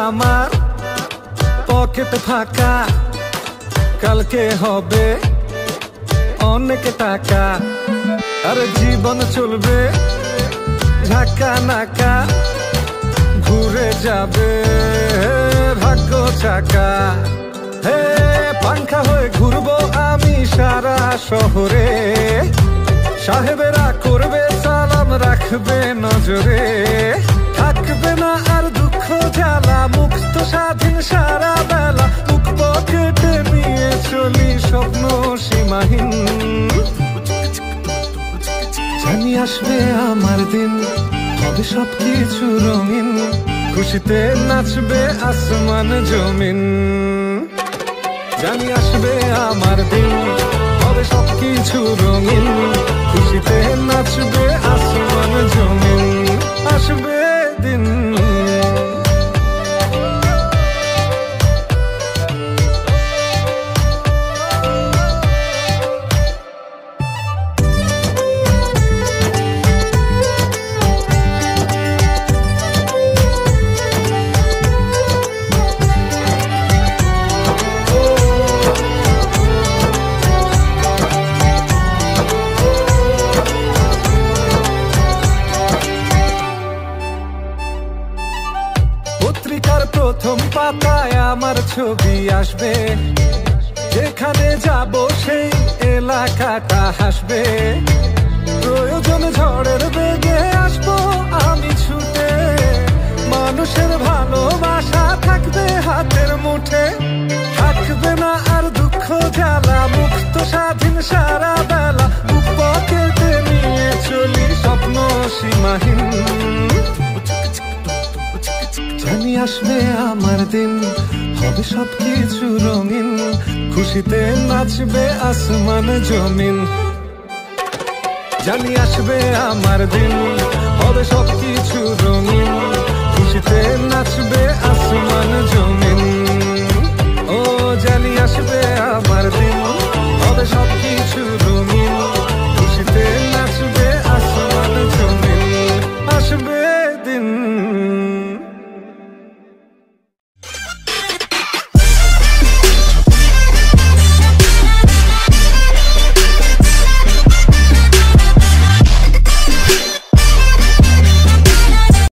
আমার পকেট ফাঁকা, কালকে হবে অনেক টাকা। আর জীবন চলবে ঝাঁকা নাকা, ঘুরে যাবে ভাগ্য চাকা। হে পাংখা হয়ে ঘুরবো আমি সারা শহরে, সাহেবেরা করবে সালাম রাখবে নজরে। থাকবে না আর দুঃখ জ্বালা, মুক্ত স্বাধীন সারা বেলা, বুক পকেটে নিয়ে চলি স্বপ্ন সীমাহীন। জানি আসবে আমার দিন, হবে সবকিছু রঙিন, খুশিতে নাচবে আসমান জমিন। জানি আসবে আমার দিন, হবে সবকিছু রঙিন, খুশিতে নাচবে আসমান জমিন। আসবে দিন। পত্রিকার প্রথম পাতায় আমার ছবি আসবে, যেখানে যাব সেই এলাকাটা হাসবে। প্রয়োজন ঝড়ের বেগে আসবো আমি ছুটে, মানুষের ভালোবাসা থাকবে হাতের মুঠে। থাকবে না আর দুঃখ জ্বালা, মুক্ত স্বাধীন সারা বেলা, বুক পকেটে নিয়ে চলি স্বপ্ন সীমাহীন। জানি আসবে আমার দিন, হবে সবকিছু রঙিন, খুশিতে নাচবে আসমান জমিন। জানি আসবে আমার দিন, হবে সবকিছু রঙিন, খুশিতে নাচবে আসমান জমিন। ও জানি আসবে আমার